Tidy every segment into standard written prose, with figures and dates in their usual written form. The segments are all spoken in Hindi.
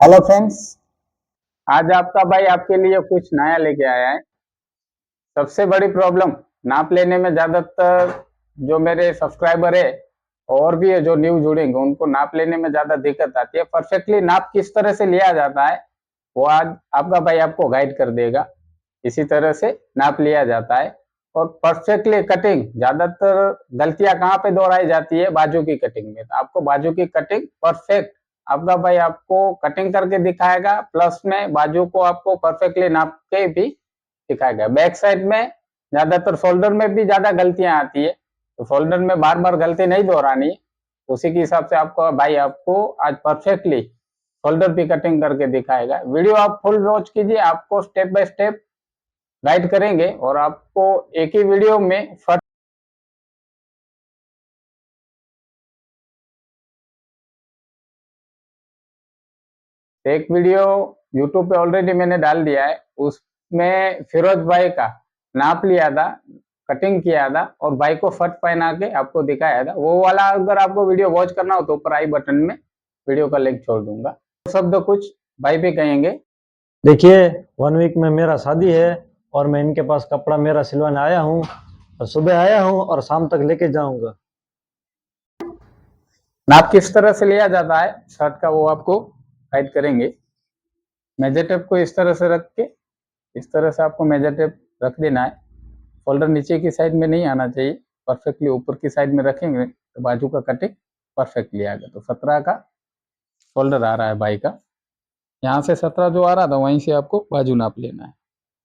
Hello friends. आज आपका भाई आपके लिए कुछ नया लेके आया है। सबसे बड़ी प्रॉब्लम नाप लेने में ज्यादातर जो मेरे सब्सक्राइबर है और भी है जो न्यू जुड़ेंगे उनको नाप लेने में ज्यादा दिक्कत आती है। परफेक्टली नाप किस तरह से लिया जाता है वो आज आपका भाई आपको गाइड कर देगा। इसी तरह से नाप लिया जाता है। और परफेक्टली कटिंग, ज्यादातर गलतियां कहाँ पे दोहराई जाती है? बाजू की कटिंग में। तो आपको बाजू की कटिंग परफेक्ट आपका भाई आपको कटिंग करके दिखाएगा, प्लस में बाजू को आपको परफेक्टली नाप के भी दिखाएगा। बैक साइड में ज्यादातर फोल्डर में भी ज्यादा गलतियां आती है, तो फोल्डर में बार बार गलती नहीं दोहरानी। उसी के हिसाब से आपको भाई आपको आज परफेक्टली फोल्डर भी कटिंग करके दिखाएगा। वीडियो आप फुल वॉच कीजिए, आपको स्टेप बाय स्टेप गाइड करेंगे और आपको एक ही वीडियो में फट एक वीडियो यूट्यूब पे ऑलरेडी मैंने डाल दिया है, उसमें फिरोज भाई का नाप लिया था, कटिंग किया था और भाई को फट पहना के आपको दिखाया था। वो वाला अगर आपको वीडियो वॉच करना हो तो ऊपर आई बटन में वीडियो का लिंक छोड़ दूंगा। शब्द कुछ भाई भी कहेंगे। देखिए, 1 वीक में मेरा शादी है और मैं इनके पास कपड़ा मेरा सिलवाने आया हूँ और सुबह आया हूँ और शाम तक लेके जाऊंगा। नाप किस तरह से लिया जाता है शर्ट का वो आपको गाइड करेंगे। मेजर टेप को इस तरह से रख के, इस तरह से आपको मेजर टेप रख देना है। फोल्डर नीचे की साइड में नहीं आना चाहिए, परफेक्टली ऊपर की साइड में रखेंगे तो बाजू का कटिंग परफेक्टली आएगा। तो 17 का फोल्डर आ रहा है भाई का, यहाँ से 17 जो आ रहा था वहीं से आपको बाजू नाप लेना है।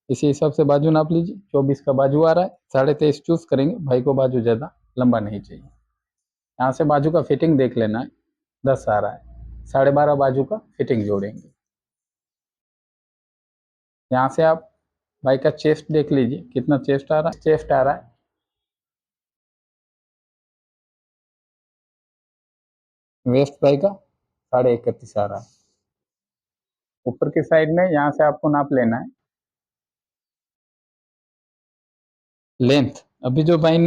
इसी हिसाब से बाजू नाप लीजिए। 24 का बाजू आ रहा है, 23.5 चूज करेंगे। भाई को बाजू ज़्यादा लंबा नहीं चाहिए। यहाँ से बाजू का फिटिंग देख लेना है, 10 आ रहा है, 12.5 बाजू का फिटिंग जोड़ेंगे। यहाँ से आप भाई का चेस्ट देख लीजिए, कितना चेस्ट आ रहा है। चेस्ट आ रहा है वेस्ट भाई का 31.5 आ रहा है। ऊपर की साइड में यहाँ से आपको नाप लेना है लेंथ। अभी जो भाई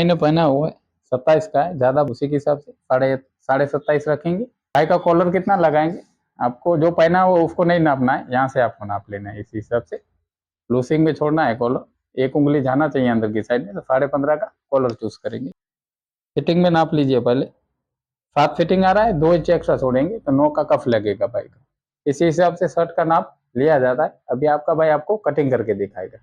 ने पहना हुआ है 27 का है, ज्यादा उसी के हिसाब से साढ़े 27 रखेंगे। भाई का कॉलर कितना लगाएंगे, आपको जो पहना हुआ उसको नहीं नापना है, यहाँ से आपको नाप लेना है। इसी हिसाब से लूसिंग में छोड़ना है कॉलर, एक उंगली जाना चाहिए अंदर की साइड में, तो 15.5 का कॉलर चूज करेंगे। फिटिंग में नाप लीजिए पहले। 7 फिटिंग आ रहा है, 2 इंच एक्स्ट्रा छोड़ेंगे तो 9 का कफ लगेगा भाई का। इसी हिसाब से शर्ट का नाप लिया जाता है। अभी आपका भाई आपको कटिंग करके दिखाएगा।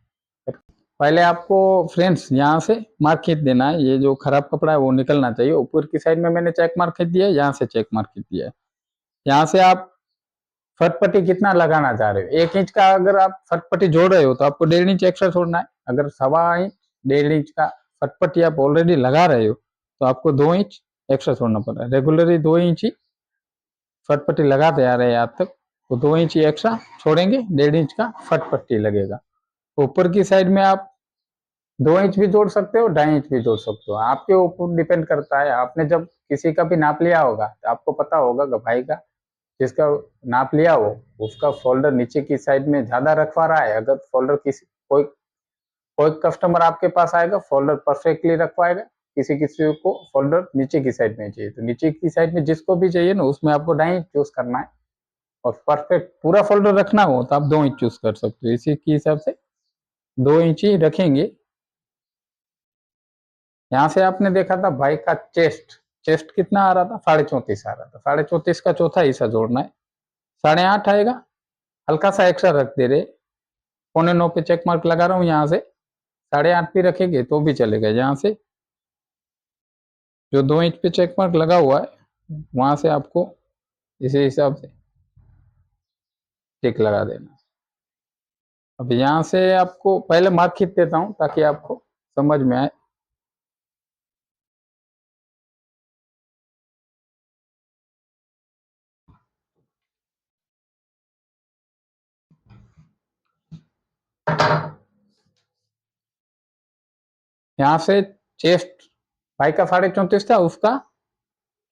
पहले आपको फ्रेंड्स यहाँ से मार्क खींच देना है। ये जो खराब कपड़ा है वो निकलना चाहिए। ऊपर की साइड में मैंने चेक मार्क खींच दिया है, यहाँ से चेक मार्क खींच दिया है। यहाँ से आप फटपट्टी कितना लगाना चाह रहे हो, 1 इंच का अगर आप फटपट्टी जोड़ रहे हो तो आपको 1.5 इंच एक्स्ट्रा छोड़ना है। अगर 1.25 इंच 1.5 इंच का फटपट्टी आप ऑलरेडी लगा रहे हो तो आपको 2 इंच एक्स्ट्रा छोड़ना पड़ रहा है। रेगुलरली 2 इंच ही फटपट्टी लगाते आ रहे हैं आज तक, तो 2 इंच ही एक्स्ट्रा छोड़ेंगे, 1.5 इंच का फटपट्टी लगेगा। ऊपर की साइड में आप 2 इंच भी जोड़ सकते हो, 2.5 इंच भी जोड़ सकते हो, आपके ऊपर डिपेंड करता है। आपने जब किसी का भी नाप लिया होगा तो आपको पता होगा कि भाई का जिसका नाप लिया हो उसका फोल्डर नीचे की साइड में ज्यादा रखवा रहा है। अगर फोल्डर किसी कोई कोई कस्टमर आपके पास आएगा फोल्डर परफेक्टली रखवाएगा, किसी किसी को फोल्डर नीचे की साइड में चाहिए, तो नीचे की साइड में जिसको भी चाहिए ना उसमें आपको 2.5 इंच चूज करना है। और परफेक्ट पूरा फोल्डर रखना हो तो आप 2 इंच चूज कर सकते हो। इसी के हिसाब से 2 इंच ही रखेंगे। यहाँ से आपने देखा था भाई का चेस्ट, चेस्ट कितना आ रहा था? 34.5 आ रहा था। 34.5 का चौथा हिस्सा जोड़ना है, 8.5 आएगा। हल्का सा एक्स्ट्रा रख दे रहे, 8.25 पे चेक मार्क लगा रहा हूँ। यहाँ से 8.5 भी रखेंगे तो भी चलेगा। यहाँ से जो 2 इंच पे चेक मार्क लगा हुआ है वहां से आपको इसी हिसाब से टिक लगा देना। अब यहाँ से आपको पहले मार्क खींच देता हूँ ताकि आपको समझ में आए। यहाँ से चेस्ट भाई का 34.5 था, उसका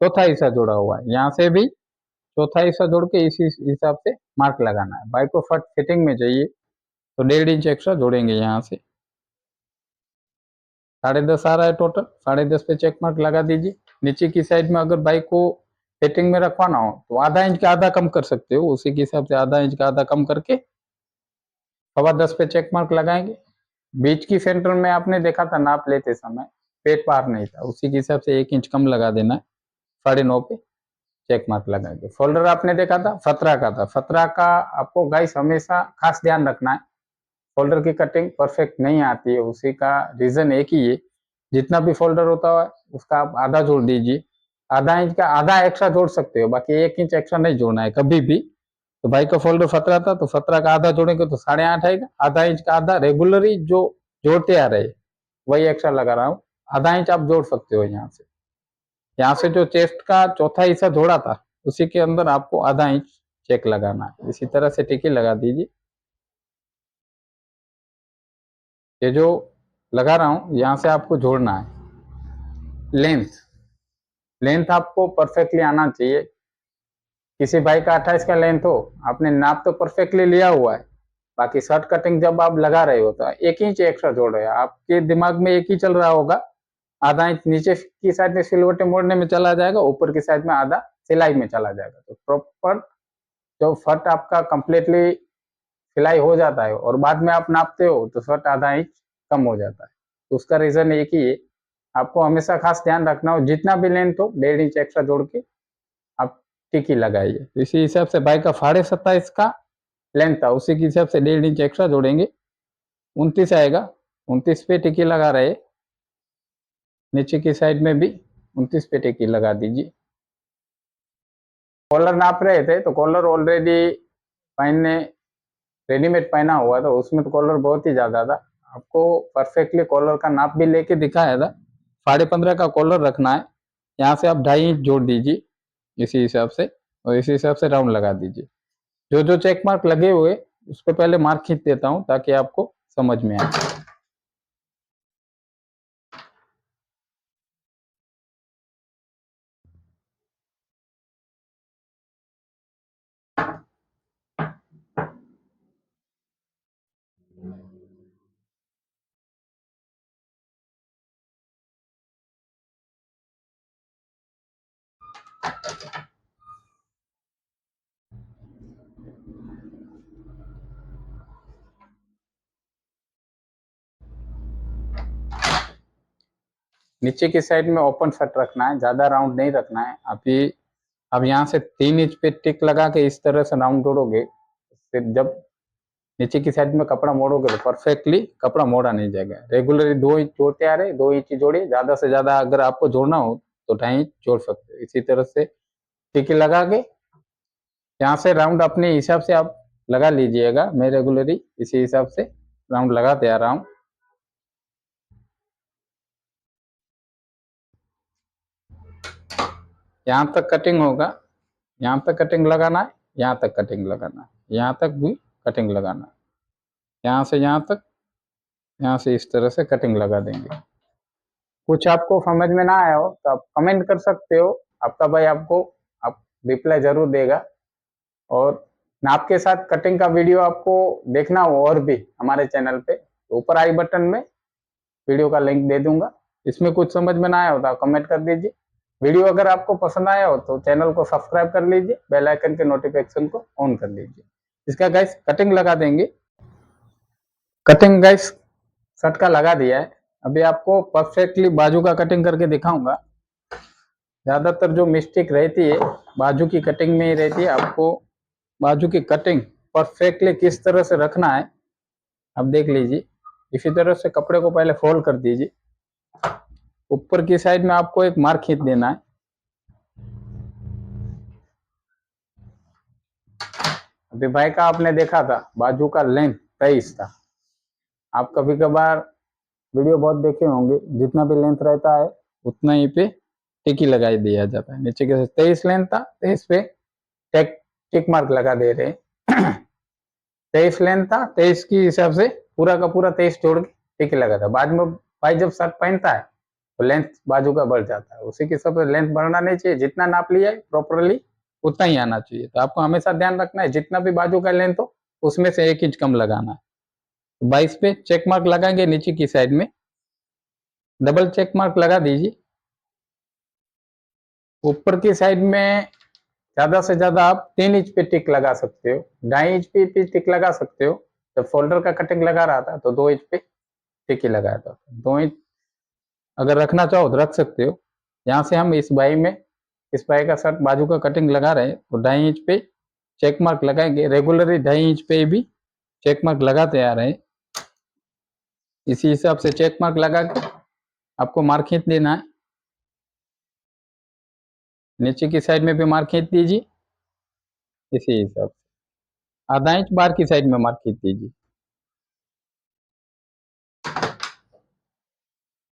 चौथा हिस्सा जोड़ा हुआ है। यहाँ से भी चौथा हिस्सा जोड़ के इसी हिसाब से मार्क लगाना है। बाइक को फट फिटिंग में चाहिए तो 1.5 इंच एक्स्ट्रा जोड़ेंगे। यहाँ से 10.5 आ रहा है टोटल, 10.5 पे चेक मार्क लगा दीजिए। नीचे की साइड में अगर बाइक को फिटिंग में रखवाना हो तो आधा इंच का आधा कम कर सकते हो, उसी के हिसाब से आधा इंच का आधा कम करके 10.25 पे चेक मार्क लगाएंगे। बीच की सेंटर में आपने देखा था नाप लेते समय पेट पार नहीं था, उसी के हिसाब से 1 इंच कम लगा देना है, 9.5 पे चेक मार्क लगाएंगे। फोल्डर आपने देखा था 17 का था, 17 का आपको गाइस हमेशा खास ध्यान रखना है, फोल्डर की कटिंग परफेक्ट नहीं आती है। उसी का रीजन एक ही है, जितना भी फोल्डर होता है उसका आप आधा जोड़ दीजिए, आधा इंच का आधा एक्स्ट्रा जोड़ सकते हो, बाकी 1 इंच एक्स्ट्रा नहीं जोड़ना है कभी भी। तो भाई का फोल्डर 17 था तो 17 का आधा जोड़ेंगे तो 8.5 आएगा, आधा इंच का आधा रेगुलरली जो जोड़ते आ रहे वही एक्स्ट्रा लगा रहा हूँ, आधा इंच आप जोड़ सकते हो। यहाँ से जो चेस्ट का चौथा हिस्सा जोड़ा था उसी के अंदर आपको आधा इंच चेक लगाना है, इसी तरह से टिकी लगा दीजिए। ये जो लगा रहा हूँ यहाँ से आपको जोड़ना है। लेंथ आपको परफेक्टली आना चाहिए। किसी भाई का 28 का लेंथ हो, आपने नाप तो परफेक्टली लिया हुआ है, बाकी शर्ट कटिंग जब आप लगा रहे हो तो 1 इंच एक्स्ट्रा जोड़ रहे हो, आपके दिमाग में एक ही चल रहा होगा, आधा इंच नीचे की साइड में सिलवटे मोड़ने में चला जाएगा, ऊपर की साइड में आधा सिलाई में चला जाएगा। तो प्रॉपर जो फट आपका कंप्लीटली सिलाई हो जाता है और बाद में आप नापते हो तो फट आधा इंच कम हो जाता है। तो उसका रीजन एक ही है, आपको हमेशा खास ध्यान रखना हो जितना भी लेंथ हो 1.5 इंच एक्स्ट्रा जोड़ के आप टिकी लगाइए। तो इसी हिसाब से भाई का 27.5 का लेंथ था, उसी के हिसाब से 1.5 इंच एक्स्ट्रा जोड़ेंगे, 29 आएगा, 29 पे टिकी लगा रहे, नीचे की साइड में भी 29 पे टिकी लगा दीजिए। कॉलर नाप रहे थे तो कॉलर ऑलरेडी पहनने रेडीमेड पहना हुआ था, उसमें तो कॉलर बहुत ही ज्यादा था, आपको परफेक्टली कॉलर का नाप भी लेके दिखाया था। 15.5 का कॉलर रखना है, यहाँ से आप 2.5 इंच जोड़ दीजिए इसी हिसाब से, और इसी हिसाब से राउंड लगा दीजिए। जो जो चेक मार्क लगे हुए उस पर पहले मार्क खींच देता हूँ ताकि आपको समझ में आए। नीचे की साइड में ओपन शर्ट रखना है, ज्यादा राउंड नहीं रखना है। अब यहाँ से 3 इंच पे टिक लगा के इस तरह से राउंड जोड़ोगे, फिर जब नीचे की साइड में कपड़ा मोड़ोगे तो परफेक्टली कपड़ा मोड़ा नहीं जाएगा। रेगुलरली 2 इंच जोड़ते आ रहे, 2 इंच जोड़िए, ज्यादा से ज्यादा अगर आपको जोड़ना हो तो 2.5 इंच जोड़ सकते हो। इसी तरह से टिकी लगा के यहाँ से राउंड अपने हिसाब से आप लगा लीजिएगा, मैं रेगुलरली इसी हिसाब से राउंड लगाते आ रहा हूँ। यहाँ तक कटिंग होगा, यहाँ तक कटिंग लगाना है, यहाँ तक कटिंग लगाना है, यहाँ तक भी कटिंग लगाना है, यहाँ से यहाँ तक, यहाँ से इस तरह से कटिंग लगा देंगे। कुछ आपको समझ में ना आया हो तो आप कमेंट कर सकते हो, आपका भाई आपको आप रिप्लाई जरूर देगा। और नाप के साथ कटिंग का वीडियो आपको देखना हो और भी हमारे चैनल पे, तो ऊपर आई बटन में वीडियो का लिंक दे दूंगा। इसमें कुछ समझ में ना आया हो तो कमेंट कर दीजिए। वीडियो अगर आपको पसंद आया हो तो चैनल को सब्सक्राइब कर लीजिए, बेल आइकन के नोटिफिकेशन को ऑन कर लीजिए। इसका गाइस कटिंग लगा देंगे। कटिंग गाइस शर्ट का लगा दिया है, अभी आपको परफेक्टली बाजू का कटिंग करके दिखाऊंगा। ज्यादातर जो मिस्टेक रहती है बाजू की कटिंग में ही रहती है, आपको बाजू की कटिंग परफेक्टली किस तरह से रखना है अब देख लीजिए। इसी तरह से कपड़े को पहले फोल्ड कर दीजिए, ऊपर की साइड में आपको एक मार्क खींच देना है। अभी भाई का आपने देखा था बाजू का लेंथ 23 था, आप कभी कभार वीडियो बहुत देखे होंगे, जितना भी लेंथ रहता है उतना ही पे टिकी लगाई दिया जाता है। नीचे के 23 लेंथ था, 23 पे टिक मार्क लगा दे रहे हैं। 23 लेंथ था, 23 की हिसाब से पूरा का पूरा 23 जोड़ के टिकी लगा था। बाद में भाई जब शर्ट पहनता है तो लेंथ बाजू का बढ़ जाता है, उसी के हिसाब से लेंथ बढ़ना नहीं चाहिए, जितना नाप लिया है प्रॉपरली उतना ही आना चाहिए। तो आपको हमेशा ध्यान रखना है जितना भी बाजू का लेंथ हो उसमें से 1 इंच कम लगाना है। 22 पे चेक मार्क लगाएंगे, नीचे की साइड में डबल चेक मार्क लगा दीजिए। ऊपर की साइड में ज्यादा से ज्यादा आप 3 इंच पे टिक लगा सकते हो, 2.5 इंच पे भी टिक लगा सकते हो। जब फोल्डर का कटिंग लगा रहा था तो 2 इंच पे टिक ही लगाया था। 2 इंच अगर रखना चाहो तो रख सकते हो। यहाँ से हम इस बाई का शर्ट बाजू का कटिंग लगा रहे हैं तो 2.5 इंच पे चेक मार्क लगाएंगे। रेगुलरली 2.5 इंच पे भी चेक मार्क लगाते आ रहे हैं। इसी हिसाब से चेक मार्क लगा के आपको मार्क खींच देना है। नीचे की साइड में भी मार्क खींच दीजिए। इसी हिसाब से 1/2 इंच बाहर की साइड में मार्क खींच दीजिए।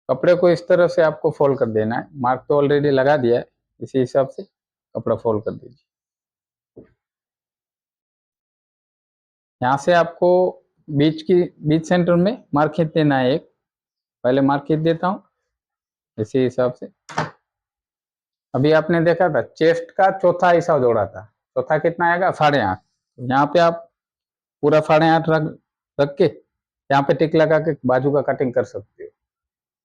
कपड़े को इस तरह से आपको फोल्ड कर देना है। मार्क तो ऑलरेडी लगा दिया है, इसी हिसाब से कपड़ा फोल्ड कर दीजिए। यहाँ से आपको बीच सेंटर में मार्क खींच देना है एक। पहले मार्क खींच देता हूँ इसी हिसाब से। अभी आपने देखा था चेस्ट का चौथा हिस्सा जोड़ा था, चौथा कितना आएगा 8.5। यहाँ पे आप पूरा 8.5 रख के यहाँ पे टिक लगा के बाजू का कटिंग कर सकते हो।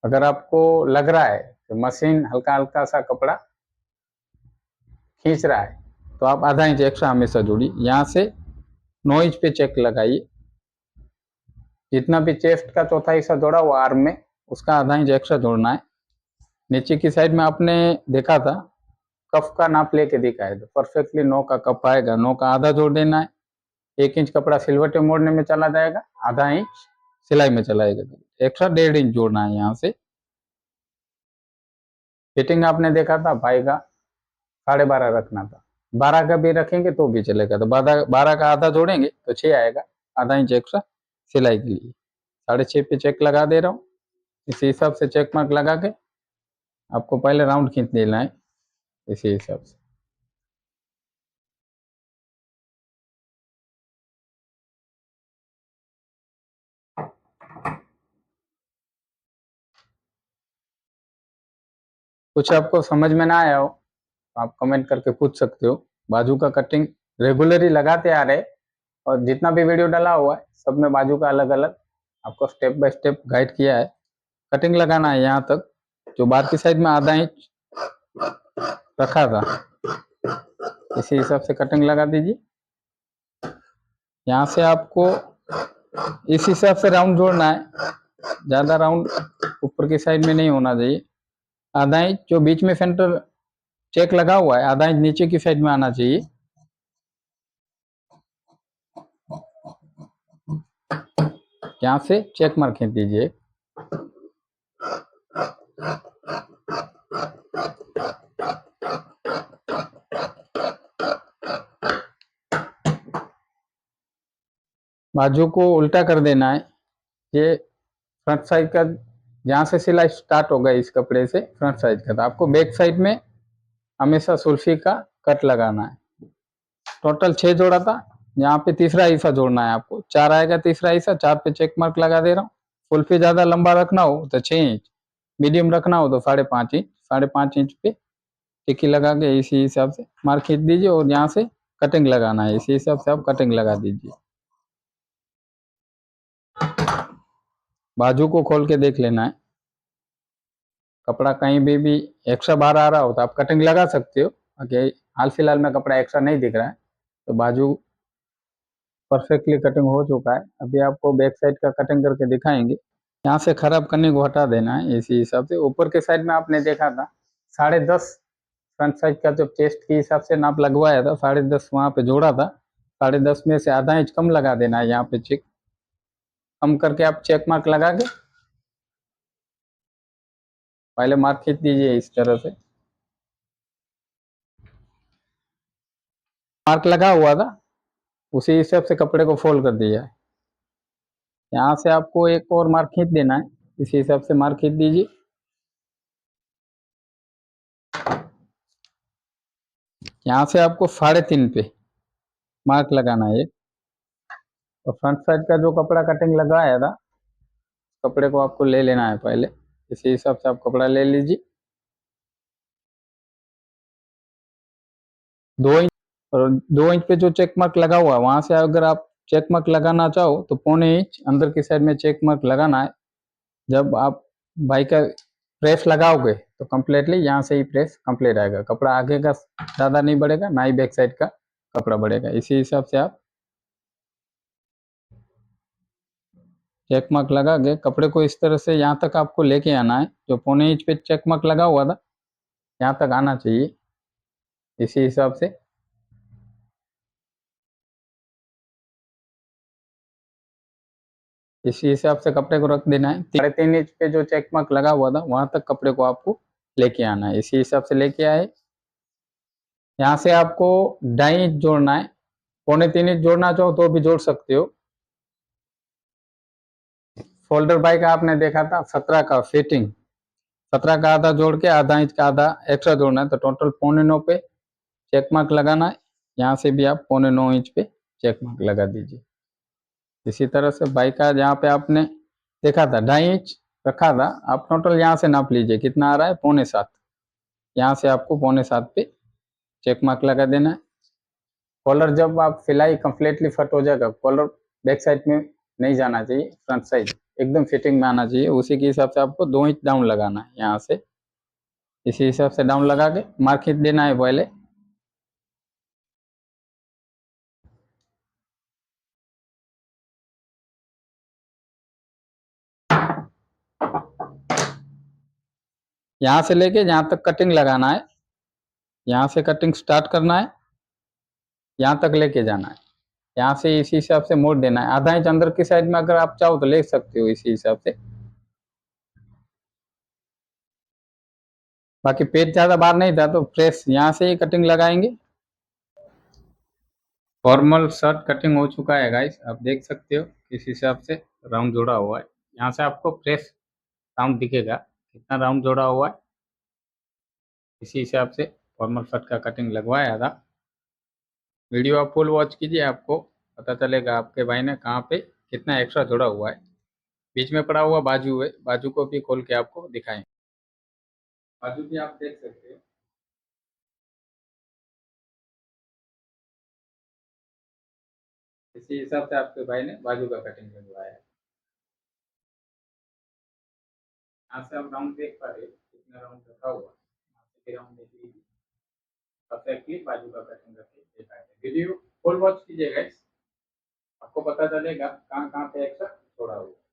अगर आपको लग रहा है कि मशीन हल्का हल्का सा कपड़ा खींच रहा है तो आप 1/2 इंच एक्स्ट्रा हमेशा जोड़िए। यहाँ से 9 इंच पे चेक लगाइए। जितना भी चेस्ट का चौथा हिस्सा जोड़ा हुआ आर्म में, उसका 1/2 इंच एक्स्ट्रा जोड़ना है। नीचे की साइड में आपने देखा था कफ का नाप लेके दिखाया तो परफेक्टली 9 का कप आएगा। 9 का आधा जोड़ देना है। 1 इंच कपड़ा सिलवटे मोड़ने में चला जाएगा, 1/2 इंच सिलाई में चलाएगा। एक्स्ट्रा 1.5 इंच जोड़ना है। यहाँ से फिटिंग आपने देखा था भाई का 12.5 रखना था, 12 का भी रखेंगे तो भी चलेगा। तो 12 का आधा जोड़ेंगे तो 6 आएगा, 1/2 इंच एक्स्ट्रा सिलाई के लिए। 6.5 पे चेक लगा दे रहा हूँ। इसी हिसाब से चेक मार्क लगा के आपको पहले राउंड खींच देना है इसी हिसाब से। कुछ आपको समझ में ना आया हो तो आप कमेंट करके पूछ सकते हो। बाजू का कटिंग रेगुलरली लगाते आ रहे और जितना भी वीडियो डाला हुआ है सब में बाजू का अलग अलग आपको स्टेप बाय स्टेप गाइड किया है। कटिंग लगाना है यहाँ तक, जो बाहर की साइड में 1/2 इंच रखा था इसी हिसाब से कटिंग लगा दीजिए। यहाँ से आपको इस हिसाब से राउंड जोड़ना है, ज्यादा राउंड ऊपर की साइड में नहीं होना चाहिए। 1/2 इंच जो बीच में सेंटर चेक लगा हुआ है 1/2 इंच नीचे की साइड में आना चाहिए। यहाँ से चेक मार्क खींच दीजिए। बाजू को उल्टा कर देना है। ये फ्रंट साइड का जहाँ से सिलाई स्टार्ट होगा इस कपड़े से फ्रंट साइड का, तो आपको बैक साइड में हमेशा सुल्फी का कट लगाना है। टोटल 6 जोड़ा था, यहाँ पे तीसरा हिस्सा जोड़ना है आपको। 4 आएगा तीसरा हिस्सा, 4 पे चेक मार्क लगा दे रहा हूँ। सुल्फी ज्यादा लंबा रखना हो तो 6 इंच, मीडियम रखना हो तो 5.5 इंच। 5.5 इंच पे टिक्की लगा के इसी हिसाब से मार्क खींच दीजिए और यहाँ से कटिंग लगाना है। इसी हिसाब से आप कटिंग लगा दीजिए। बाजू को खोल के देख लेना है। कपड़ा कहीं भी एक्स्ट्रा बाहर आ रहा हो तो आप कटिंग लगा सकते हो। ओके, हाल फिलहाल में कपड़ा एक्स्ट्रा नहीं दिख रहा है तो बाजू परफेक्टली कटिंग हो चुका है। अभी आपको बैक साइड का कटिंग करके दिखाएंगे। यहाँ से खराब करने को हटा देना है इसी हिसाब से। ऊपर के साइड में आपने देखा था 10.5 फ्रंट साइड का जब चेस्ट के हिसाब से नाप लगवाया था, 10.5 वहां पे जोड़ा था। 10.5 में से 1/2 इंच कम लगा देना है। यहाँ पे चेक कम करके आप चेक मार्क लगा के पहले मार्क खींच दीजिए इस तरह से। मार्क लगा हुआ था उसी हिसाब से कपड़े को फोल्ड कर दिया है। यहाँ से आपको एक और मार्क खींच देना है, इसी हिसाब से मार्क खींच दीजिए। यहाँ से आपको 3.5 पे मार्क लगाना है। और फ्रंट साइड का जो कपड़ा कटिंग लगाया था कपड़े को आपको ले लेना है पहले। इसी हिसाब से आप कपड़ा ले लीजिए। 2 इंच और 2 इंच पे जो चेक मार्क लगा हुआ है वहां से अगर आप चेक मार्क लगाना चाहो तो 1.25 इंच अंदर की साइड में चेक मार्क लगाना है। जब आप बाई का प्रेस लगाओगे तो कम्प्लीटली यहाँ से ही प्रेस कंप्लीट आएगा, कपड़ा आगे का ज़्यादा नहीं बढ़ेगा, ना ही बैक साइड का कपड़ा बढ़ेगा। इसी हिसाब से आप चेक मार्क लगा के कपड़े को इस तरह से यहाँ तक आपको लेके आना है, जो 1.25 इंच पे चेक मार्क लगा हुआ था यहाँ तक आना चाहिए। इसी हिसाब से कपड़े को रख देना है। 3.5 इंच पे जो चेक मार्क लगा हुआ था वहां तक कपड़े को आपको लेके आना है। इसी हिसाब से लेके आए। यहाँ से आपको 2.5 इंच जोड़ना है, 3.25 इंच जोड़ना चाहो तो भी जोड़ सकते हो। फोल्डर बाई का आपने देखा था 17 का फिटिंग, 17 का आधा जोड़ के आधा इंच का आधा एक्स्ट्रा जोड़ना है, तो टोटल 9.25 पे चेक मार्क लगाना है। यहाँ से भी आप 9.25 इंच पे चेक मार्क लगा दीजिए। इसी तरह से बाई का जहाँ पे आपने देखा था 2.5 इंच रखा था, आप टोटल यहाँ से नाप लीजिए कितना आ रहा है, 6.25। यहाँ से आपको 6.25 पे चेक मार्क लगा देना है। कॉलर जब आप सिलाई कंप्लीटली फिट हो जाएगा, कॉलर बैक साइड में नहीं जाना चाहिए, फ्रंट साइड एकदम फिटिंग में आना चाहिए। उसी के हिसाब से आपको 2 इंच डाउन लगाना है यहाँ से। इसी हिसाब से डाउन लगा के मार्क खींच देना है पहले। यहाँ से लेके जहाँ तक कटिंग लगाना है, यहाँ से कटिंग स्टार्ट करना है, यहाँ तक लेके जाना है। यहाँ से इसी हिसाब से मोड़ देना है। आधा इंच अंदर की साइड में अगर आप चाहो तो ले सकते हो इसी हिसाब से। बाकी पेज ज्यादा बाहर नहीं था तो प्रेस यहाँ से ही कटिंग लगाएंगे। फॉर्मल शर्ट कटिंग हो चुका है गाइस, आप देख सकते हो किस हिसाब से राउंड जोड़ा हुआ है। यहाँ से आपको प्रेस राउंड दिखेगा कितना राउंड जोड़ा हुआ है। इसी हिसाब से फॉर्मल शर्ट का कटिंग लगवाया था। वीडियो आप फुल वॉच कीजिए, आपको पता चलेगा आपके भाई ने कहाँ पे कितना एक्स्ट्रा जोड़ा हुआ है। बीच में पड़ा हुआ बाजू है, बाजू को भी खोल के आपको दिखाएं। बाजू भी आप देख सकते हो। इसी हिसाब से आपके भाई ने बाजू का कटिंग लगवाया है। यहाँ से आप राउंड देख पा रहे हो कितना राउंड रखा हुआ है। यहाँ से भी राउंड देख लीजिए, परफेक्टली बाजू का कटिंग करके देखा है। वीडियो फुल वॉच कीजिएगा, आपको पता चलेगा कहाँ कहाँ पे एक्स्ट्रा छोड़ा हुआ है।